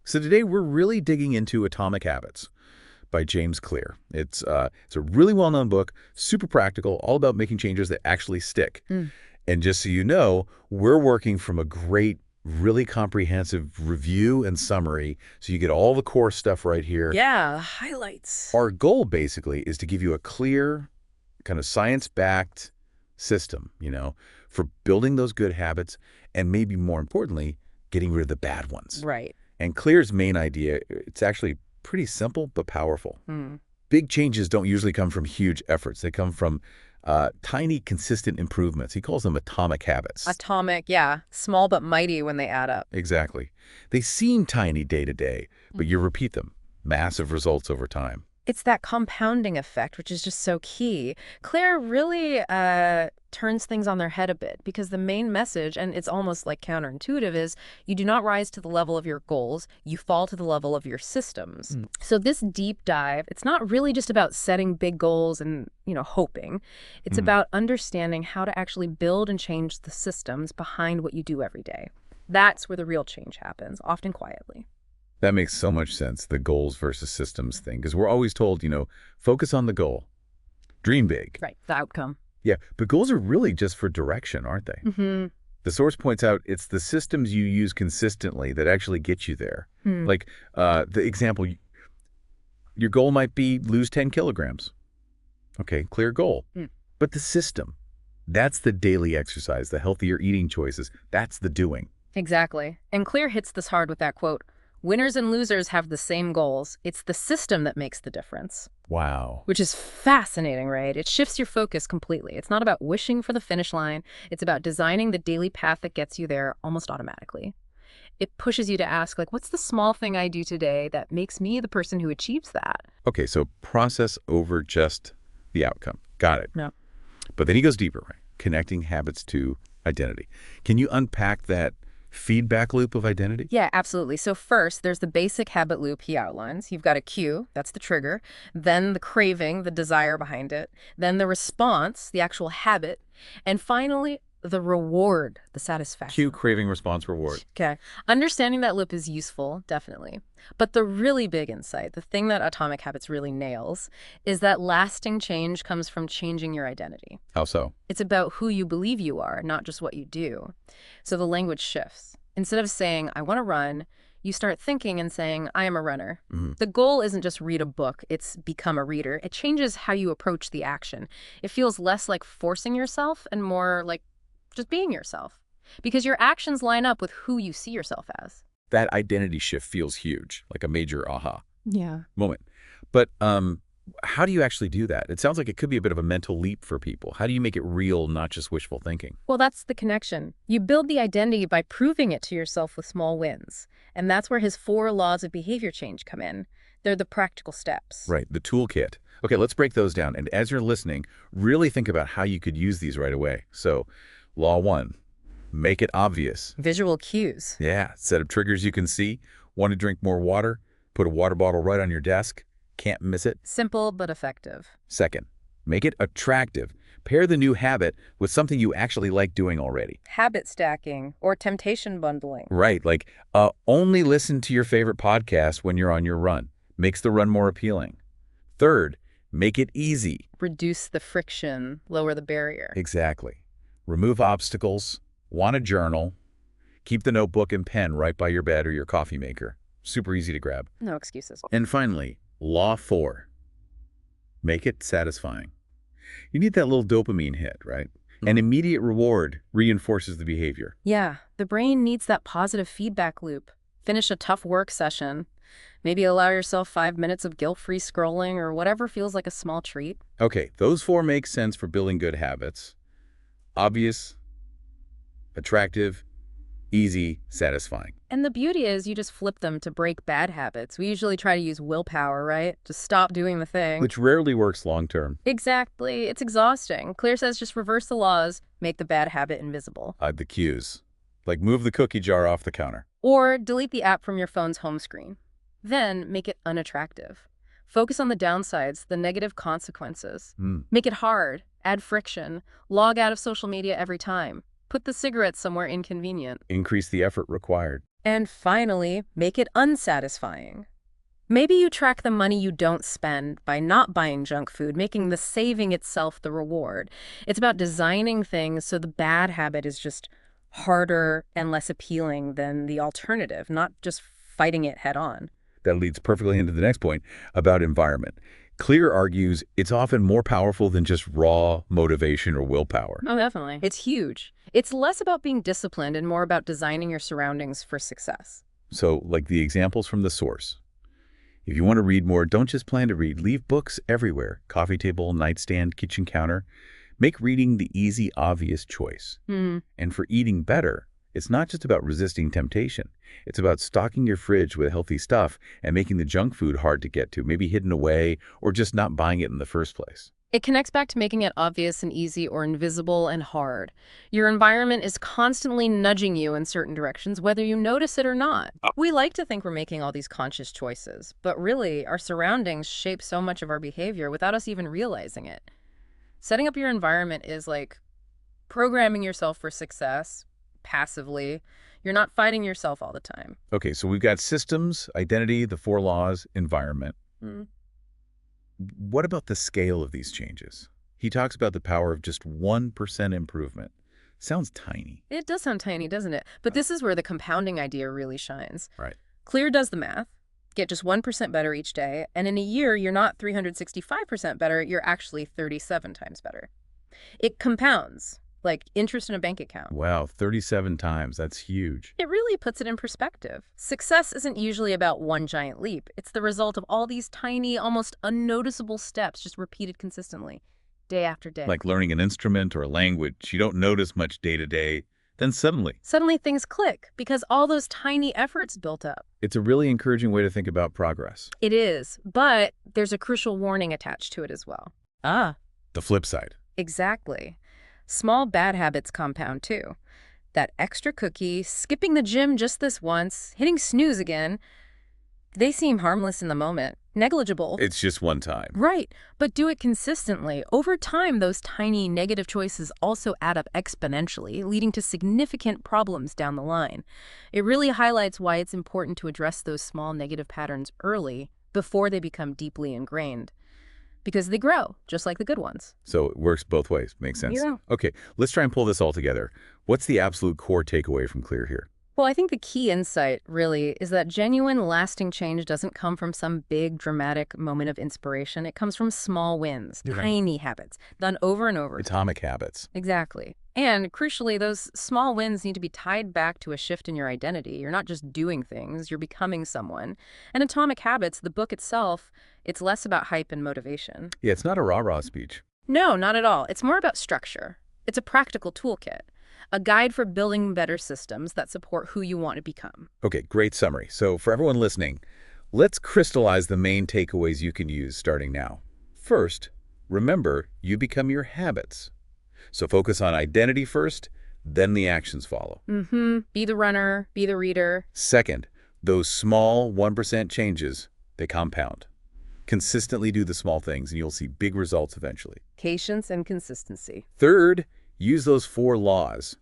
So today we're really digging into Atomic Habits by James Clear. It's a really well-known book, super practical, all about making changes that actually stick. Mm. And just so you know, we're working from a great, really comprehensive review and summary, so you get all the core stuff right here. Yeah, highlights. Our goal, basically, is to give you a clear, kind of science-backed system, for building those good habits and maybe more importantly, getting rid of the bad ones. Right. And Clear's main idea, it's actually pretty simple but powerful. Mm. Big changes don't usually come from huge efforts. They come from tiny, consistent improvements. He calls them atomic habits. Atomic, yeah. Small but mighty when they add up. Exactly. They seem tiny day to day, but you repeat them. Massive results over time. It's that compounding effect, which is just so key. Claire really turns things on their head a bit because the main message, and it's almost like counterintuitive, is you do not rise to the level of your goals, you fall to the level of your systems. So this deep dive, it's not really just about setting big goals and, hoping. It's about understanding how to actually build and change the systems behind what you do every day. That's where the real change happens, often quietly. That makes so much sense, the goals versus systems thing, because we're always told, focus on the goal. Dream big. Right, the outcome. Yeah, but goals are really just for direction, aren't they? Mm-hmm. The source points out it's the systems you use consistently that actually get you there. Like the example, your goal might be lose 10 kilograms. Okay, clear goal. But the system, that's the daily exercise, the healthier eating choices, that's the doing. Exactly. And Clear hits this hard with that quote, "Winners and losers have the same goals. It's the system that makes the difference." Wow. Which is fascinating, right? It shifts your focus completely. It's not about wishing for the finish line. It's about designing the daily path that gets you there almost automatically. It pushes you to ask, what's the small thing I do today that makes me the person who achieves that? Okay, so process over just the outcome. Got it. No. But then he goes deeper, right? Connecting habits to identity. Can you unpack that feedback loop of identity? Yeah, absolutely. So first, there's the basic habit loop he outlines. You've got a cue, that's the trigger, then the craving, the desire behind it, then the response, the actual habit, and finally, the reward, the satisfaction. Cue, craving, response, reward. Okay. Understanding that loop is useful, definitely. But the really big insight, the thing that Atomic Habits really nails, is that lasting change comes from changing your identity. How so? It's about who you believe you are, not just what you do. So the language shifts. Instead of saying, I want to run, you start thinking and saying, I am a runner. The goal isn't just read a book, it's become a reader. It changes how you approach the action. It feels less like forcing yourself and more like just being yourself. Because your actions line up with who you see yourself as. That identity shift feels huge, like a major aha moment. But how do you actually do that? It sounds like it could be a bit of a mental leap for people. How do you make it real, not just wishful thinking? Well, that's the connection. You build the identity by proving it to yourself with small wins. And that's where his 4 laws of behavior change come in. They're the practical steps. Right, the toolkit. Okay, let's break those down. And as you're listening, really think about how you could use these right away. So, Law 1, make it obvious. Visual cues. Yeah, set of triggers you can see. Want to drink more water? Put a water bottle right on your desk. Can't miss it. Simple but effective. Second, make it attractive. Pair the new habit with something you actually like doing already. Habit stacking or temptation bundling. Right, like only listen to your favorite podcast when you're on your run. Makes the run more appealing. Third, make it easy. Reduce the friction, lower the barrier. Exactly. Remove obstacles. Want a journal. Keep the notebook and pen right by your bed or your coffee maker. Super easy to grab. No excuses. And finally, Law 4. Make it satisfying. You need that little dopamine hit, right? An immediate reward reinforces the behavior. Yeah, the brain needs that positive feedback loop. Finish a tough work session. Maybe allow yourself 5 minutes of guilt-free scrolling or whatever feels like a small treat. Okay, those 4 make sense for building good habits. Obvious, attractive, easy, satisfying. And the beauty is you just flip them to break bad habits. We usually try to use willpower, right? Just stop doing the thing. Which rarely works long-term. Exactly. It's exhausting. Clear says just reverse the laws, make the bad habit invisible. The cues. Like move the cookie jar off the counter. Or delete the app from your phone's home screen. Then make it unattractive. Focus on the downsides, the negative consequences. Make it hard, add friction, log out of social media every time. Put the cigarettes somewhere inconvenient. Increase the effort required. And finally, make it unsatisfying. Maybe you track the money you don't spend by not buying junk food, making the saving itself the reward. It's about designing things so the bad habit is just harder and less appealing than the alternative, not just fighting it head on. That leads perfectly into the next point about environment. Clear argues it's often more powerful than just raw motivation or willpower. Oh, definitely. It's huge. It's less about being disciplined and more about designing your surroundings for success. So, like the examples from the source. If you want to read more, don't just plan to read. Leave books everywhere. Coffee table, nightstand, kitchen counter. Make reading the easy, obvious choice. And for eating better, it's not just about resisting temptation. It's about stocking your fridge with healthy stuff and making the junk food hard to get to, maybe hidden away or just not buying it in the first place. It connects back to making it obvious and easy or invisible and hard. Your environment is constantly nudging you in certain directions, whether you notice it or not. We like to think we're making all these conscious choices, but really, our surroundings shape so much of our behavior without us even realizing it. Setting up your environment is like programming yourself for success passively. You're not fighting yourself all the time. Okay, so we've got systems, identity, the 4 laws, environment. What about the scale of these changes? He talks about the power of just 1% improvement. Sounds tiny. It does sound tiny, doesn't it? But this is where the compounding idea really shines. Right. Clear does the math. Get just 1% better each day, and in a year, you're not 365% better, you're actually 37 times better. It compounds, like interest in a bank account. Wow, 37 times. That's huge. It really puts it in perspective. Success isn't usually about one giant leap. It's the result of all these tiny, almost unnoticeable steps just repeated consistently, day after day. Like learning an instrument or a language, you don't notice much day to day, then suddenly things click because all those tiny efforts built up. it's a really encouraging way to think about progress. It is, but there's a crucial warning attached to it as well. The flip side. Exactly. Small bad habits compound too. That extra cookie, skipping the gym just this once, hitting snooze again, they seem harmless in the moment, negligible. It's just one time. Right, but do it consistently. Over time, those tiny negative choices also add up exponentially, leading to significant problems down the line. It really highlights why it's important to address those small negative patterns early, before they become deeply ingrained. Because they grow, just like the good ones. So it works both ways. Makes sense. Yeah. Okay, let's try and pull this all together. What's the absolute core takeaway from Clear here? Well, I think the key insight, really, is that genuine, lasting change doesn't come from some big, dramatic moment of inspiration. It comes from small wins, tiny habits, done over and over. Atomic habits. Exactly. And crucially, those small wins need to be tied back to a shift in your identity. You're not just doing things, you're becoming someone. And Atomic Habits, the book itself, it's less about hype and motivation. Yeah, it's not a rah-rah speech. No, not at all. It's more about structure. It's a practical toolkit, a guide for building better systems that support who you want to become. Okay, great summary. So for everyone listening, let's crystallize the main takeaways you can use starting now. First, remember you become your habits. So focus on identity first, then the actions follow. Be the runner, be the reader. Second, those small 1% changes, they compound. Consistently do the small things and you'll see big results eventually. Patience and consistency. Third, use those 4 laws.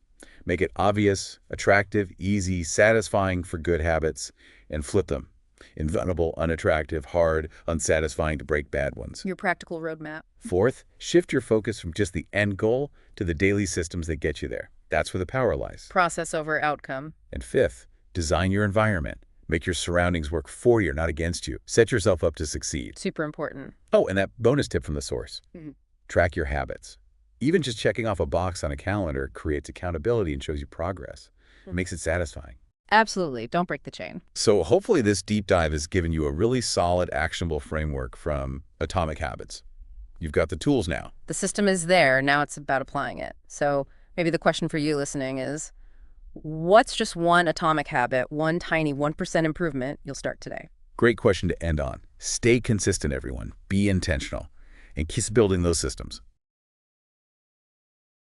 Make it obvious, attractive, easy, satisfying for good habits, and flip them. Inventable, unattractive, hard, unsatisfying to break bad ones. Your practical roadmap. Fourth, shift your focus from just the end goal to the daily systems that get you there. That's where the power lies. Process over outcome. And fifth, design your environment. Make your surroundings work for you, not against you. Set yourself up to succeed. Super important. Oh, and that bonus tip from the source. Track your habits. Even just checking off a box on a calendar creates accountability and shows you progress. It makes it satisfying. Absolutely. Don't break the chain. So hopefully this deep dive has given you a really solid, actionable framework from Atomic Habits. You've got the tools now. The system is there. Now it's about applying it. So maybe the question for you listening is, what's just one atomic habit, one tiny 1% improvement you'll start today? Great question to end on. Stay consistent, everyone. Be intentional. And keep building those systems.